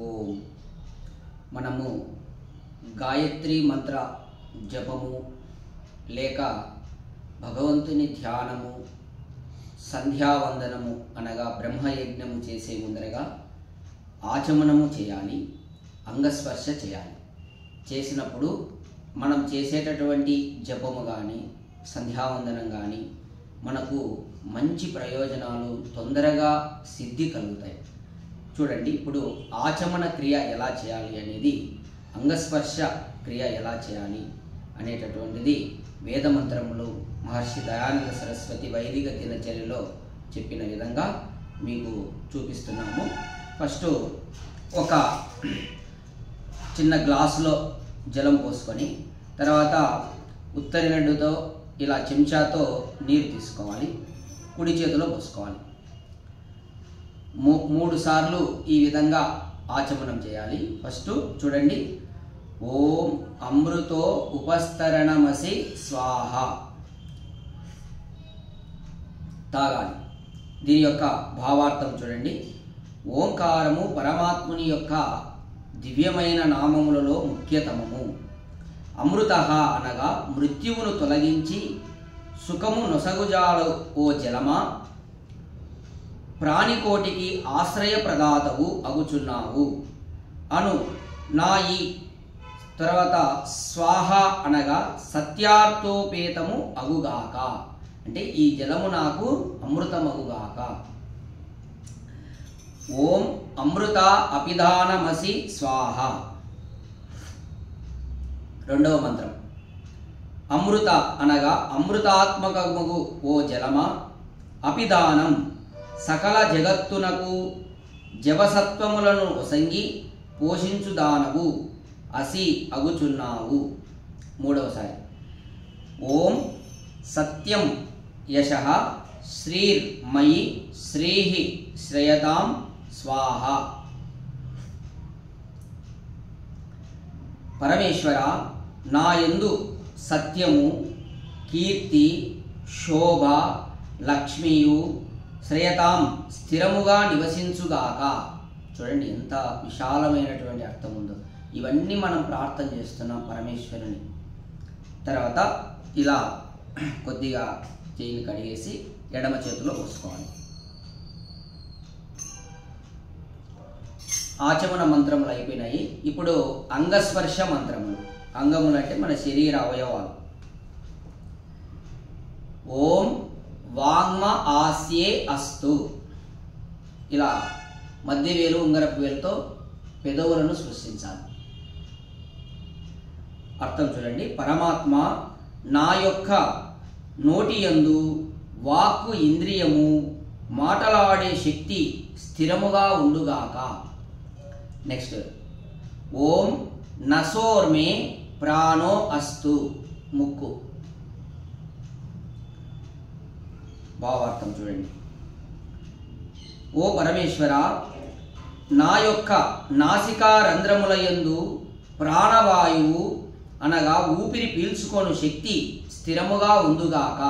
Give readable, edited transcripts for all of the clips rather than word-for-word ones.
ఓం మనము గాయత్రి మంత్ర జపము లేక భగవంతుని ధ్యానము సంధ్యావందనము అనగా బ్రహ్మయజ్ఞము చేసే ముందరగా ఆచమనము చేయాలి, అంగస్పర్శ చేయాలి. చేసినప్పుడు మనం చేసేటటువంటి జపము కానీ సంధ్యావందనం కానీ మనకు మంచి ప్రయోజనాలు తొందరగా సిద్ధి కలుగుతాయి. చూడండి, ఇప్పుడు ఆచమన క్రియ ఎలా చేయాలి అనేది, అంగస్పర్శ క్రియ ఎలా చేయాలి అనేటటువంటిది వేదమంత్రములు మహర్షి దయానంద సరస్వతి వైదిక దినచర్యలో చెప్పిన విధంగా మీకు చూపిస్తున్నాము. ఫస్ట్ ఒక చిన్న గ్లాసులో జలం పోసుకొని తర్వాత ఉత్తరినడ్డుతో ఇలా చెంచాతో నీరు తీసుకోవాలి, కుడి చేతిలో పోసుకోవాలి. 3 సార్లు ఈ విధంగా ఆచమనం చేయాలి. ఫస్ట్ చూడండి, ఓం అమృతో ఉపస్తరణమసి స్వాహ తాగాలి. దీని యొక్క భావార్థం చూడండి. ఓంకారము పరమాత్ముని యొక్క దివ్యమైన నామములలో ముఖ్యతమము. అమృత అనగా మృత్యువును తొలగించి సుఖము నొసగుజాలు ఓ జలమా, ప్రాణికోటికి ఆశ్రయ ప్రదాతవు అగుచున్నావు అను నా ఈ తర్వాత స్వాహ అనగా సత్యార్థోపేతము అగుగాక, అంటే ఈ జలము నాకు అమృతమగుగాక. ఓం అమృత అపిదానమసి స్వాహ. రెండవ మంత్రం, అమృత అనగా అమృతాత్మకమగు ఓ జలమా, అపిదానం సకల జగత్తునకు జవసత్వములను ఒసంగి పోషించుదానవు అసి అగుచున్నావు. మూడవసారి, ఓం సత్యం యశః శ్రీర్మయి శ్రీహి శ్రేయతాం స్వాహ. పరమేశ్వర, నా యందు సత్యము, కీర్తి, శోభ, లక్ష్మియు శ్రేయతాం స్థిరముగా నివసించుగాక. చూడండి ఎంత విశాలమైనటువంటి అర్థం ఉందో. ఇవన్నీ మనం ప్రార్థన చేస్తున్నాం పరమేశ్వరుని. తర్వాత ఇలా కొద్దిగా చేయిని కడిగేసి ఎడమ చేతిలో పోసుకోవాలి. ఆచమన మంత్రములు అయిపోయినాయి. ఇప్పుడు అంగస్పర్శ మంత్రములు. అంగములు అంటే మన శరీర అవయవాలు. ఓం వాంగ్మ ఆస్యే అస్తు. ఇలా మధ్య వేలు ఉంగరపు వేలుతో పెదవులను సృష్టించాలి. అర్థం చూడండి, పరమాత్మ నా యొక్క నోటి యందు వాక్కు ఇంద్రియము మాటలాడే శక్తి స్థిరముగా ఉండుగాక. నెక్స్ట్, ఓం నసోర్మే ప్రాణో అస్తు. ముక్కు. భావార్థం చూడండి, ఓ పరమేశ్వర, నా యొక్క నాసికా రంధ్రముల యందు ప్రాణవాయువు అనగా ఊపిరి పీల్చుకోను శక్తి స్థిరముగా ఉందుగాక.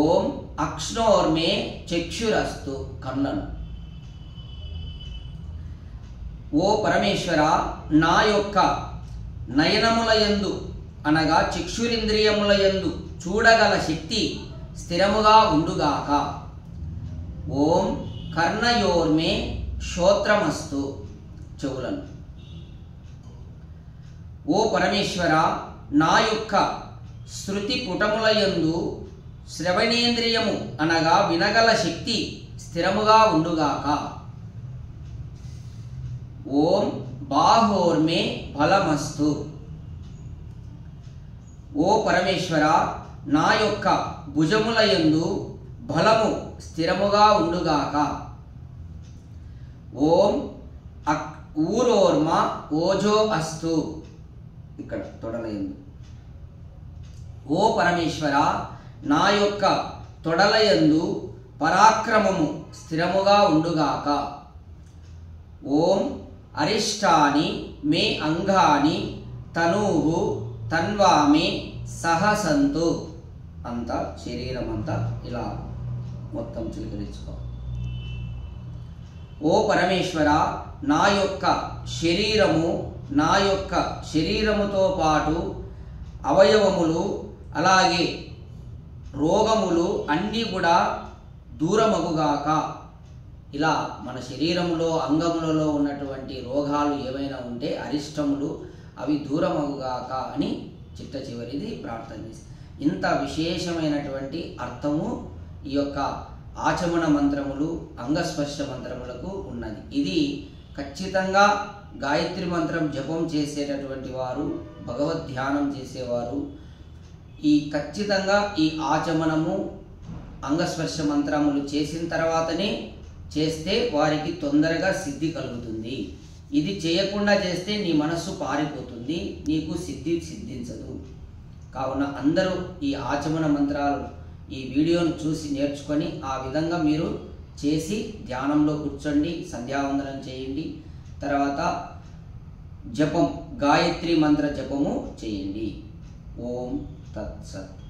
ఓం అక్ష్ణోర్మే చక్షురస్తు. కన్నులను. ఓ పరమేశ్వర, నా యొక్క నయనముల యందు అనగా చక్షురింద్రియముల యందు చూడగల శక్తి స్థిరముగా ఉండుగాక. ఓం కర్ణయోర్మే శ్రోత్రమస్తు. చెవులను. ఓ పరమేశ్వర, నా యొక్క శృతి పుటముల యందు శ్రవణేంద్రియము అనగా వినగల శక్తి స్థిరముగా ఉండుగాక. ఓం బాహోర్మే బలమస్తు. ఓ పరమేశ్వర, నా యొక్క భుజముల యందు బలము స్థిరముగా ఉండుగాక. ఓం ఊరోర్మ ఓజో అస్తు. ఇక్కడ తొడల యందు. ఓ పరమేశ్వర, నా యొక్క తొడల యందు పరాక్రమము స్థిరముగా ఉండుగాక. ఓం అరిష్టాని మే అంగాని తనూహు తన్వామే సహసంతు. అంతా శరీరం అంతా ఇలా మొత్తం చిలకరించుకో. ఓ పరమేశ్వర, నా యొక్క శరీరముతో పాటు అవయవములు అలాగే రోగములు అన్నీ కూడా దూరమగుగాక. ఇలా మన శరీరంలో అంగములలో ఉన్నటువంటి రోగాలు ఏవైనా ఉంటే అరిష్టములు అవి దూరమగుగాక అని చిట్ట చివరిది ప్రార్థన చేసి, ఇంత విశేషమైనటువంటి అర్థము ఈ యొక్క ఆచమన మంత్రములు అంగస్పర్శ మంత్రములకు ఉన్నది. ఇది ఖచ్చితంగా గాయత్రి మంత్రం జపం చేసేటటువంటి వారు, భగవద్ ధ్యానం చేసేవారు ఖచ్చితంగా ఈ ఆచమనము అంగస్పర్శ మంత్రములు చేసిన తర్వాతనే చేస్తే వారికి తొందరగా సిద్ధి కలుగుతుంది. ఇది చేయకుండా చేస్తే నీ మనస్సు పారిపోతుంది, నీకు సిద్ధించదు. కావున అందరూ ఈ ఆచమన మంత్రాలు ఈ వీడియోను చూసి నేర్చుకొని ఆ విధంగా మీరు చేసి ధ్యానంలో కూర్చోండి, సంధ్యావందనం చేయండి, తర్వాత జపం గాయత్రి మంత్ర జపము చేయండి. ఓం తత్సత్.